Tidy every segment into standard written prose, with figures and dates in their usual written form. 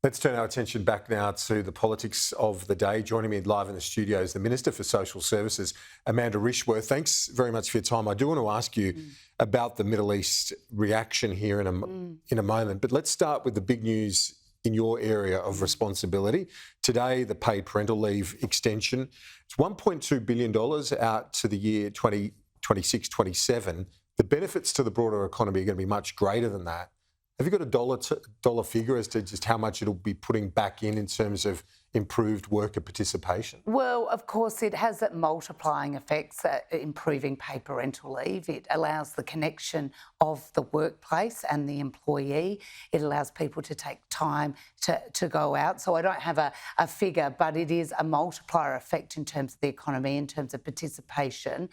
Let's turn our attention back now to the politics of the day. Joining me live in the studio is the Minister for Social Services, Amanda Rishworth. Thanks very much for your time. I do want to ask you about the Middle East reaction here in a moment, but let's start with the big news in your area of responsibility. Today, the paid parental leave extension. It's $1.2 billion out to the year 2026-27. The benefits to the broader economy are going to be much greater than that. Have you got a dollar figure as to just how much it'll be putting back in terms of improved worker participation? Well, of course, it has that multiplying effects, improving paid parental leave. It allows the connection of the workplace and the employee. It allows people to take time to go out. So I don't have a figure, but it is a multiplier effect in terms of the economy, in terms of participation.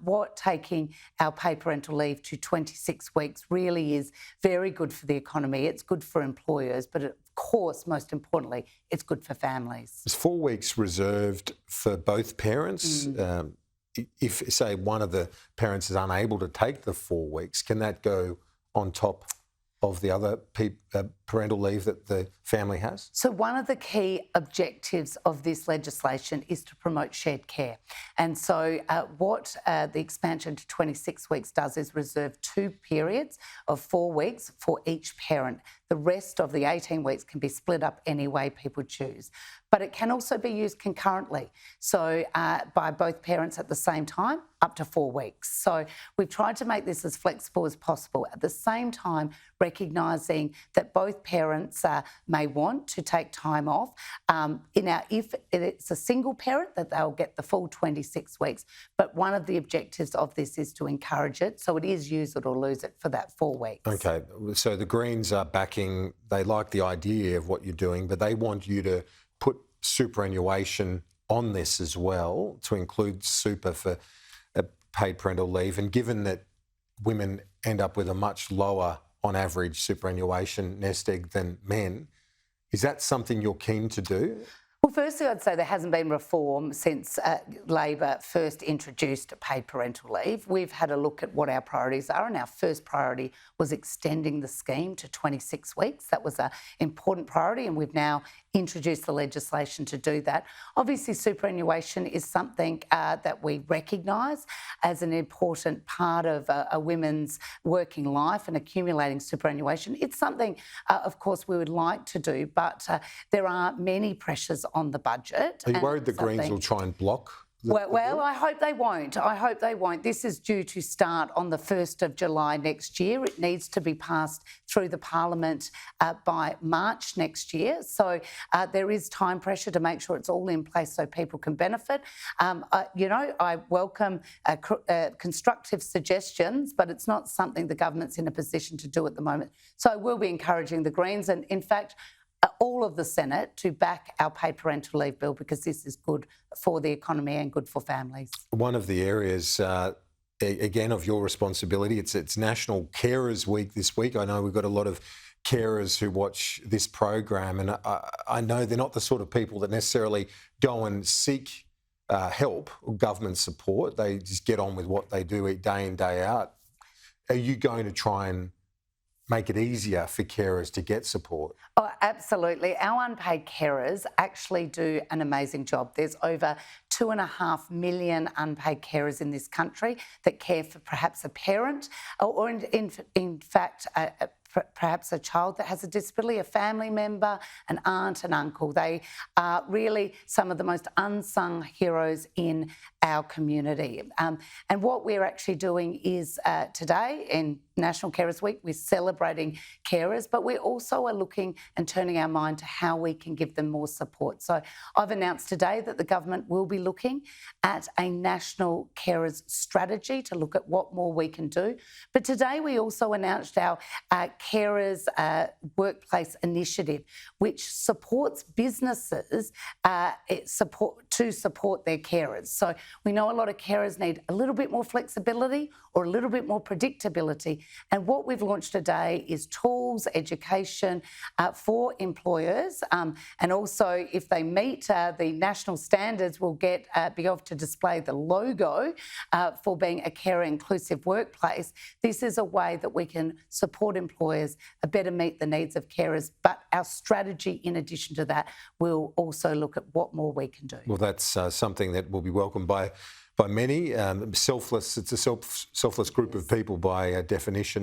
What taking our paid parental leave to 26 weeks really is very good for the economy. It's good for employers, but of course, most importantly, it's good for families. Is 4 weeks reserved for both parents? If, say, one of the parents is unable to take the 4 weeks, can that go on top of the other parental leave that the family has? So one of the key objectives of this legislation is to promote shared care. And so what the expansion to 26 weeks does is reserve 2 periods of 4 weeks for each parent. The rest of the 18 weeks can be split up any way people choose. But it can also be used concurrently, so by both parents at the same time, up to 4 weeks. So we've tried to make this as flexible as possible, at the same time recognising that both parents may want to take time off. If it's a single parent, that they'll get the full 26 weeks. But one of the objectives of this is to encourage it, so it is use it or lose it for that 4 weeks. Okay, so the Greens are backing, they like the idea of what you're doing, but they want you to put superannuation on this as well, to include super for paid parental leave. And given that women end up with a much lower, on average, superannuation nest egg than men, is that something you're keen to do? Well, firstly, I'd say there hasn't been reform since Labor first introduced paid parental leave. We've had a look at what our priorities are, and our first priority was extending the scheme to 26 weeks. That was an important priority, and we've now introduced the legislation to do that. Obviously, superannuation is something that we recognise as an important part of a women's working life, and accumulating superannuation. It's something, of course, we would like to do, but there are many pressures on the budget. Are you worried the Greens will try and block? Well, I hope they won't. I hope they won't. This is due to start on the 1st of July next year. It needs to be passed through the Parliament by March next year. So there is time pressure to make sure it's all in place so people can benefit. I welcome constructive suggestions, but it's not something the government's in a position to do at the moment. So I will be encouraging the Greens, and in fact, all of the Senate, to back our paid parental leave bill, because this is good for the economy and good for families. One of the areas, again, of your responsibility, it's National Carers Week this week. I know we've got a lot of carers who watch this program, and I know they're not the sort of people that necessarily go and seek help or government support. They just get on with what they do day in, day out. Are you going to try and make it easier for carers to get support? Oh, absolutely. Our unpaid carers actually do an amazing job. There's over 2.5 million unpaid carers in this country that care for perhaps a parent or in fact, perhaps a child that has a disability, a family member, an aunt, an uncle. They are really some of the most unsung heroes in our community. And what we're actually doing is today, in National Carers Week, we're celebrating carers, but we also are looking and turning our mind to how we can give them more support. So I've announced today that the government will be looking at a national carers strategy to look at what more we can do. But today we also announced our carers workplace initiative, which supports businesses to support their carers. So we know a lot of carers need a little bit more flexibility or a little bit more predictability. And what we've launched today is tools, education for employers. And also, if they meet the national standards, we'll be able to display the logo for being a carer inclusive workplace. This is a way that we can support employers better meet the needs of carers. But our strategy, in addition to that, will also look at what more we can do. Well, that's something that will be welcomed by many. Selfless. It's a selfless group of people by definition.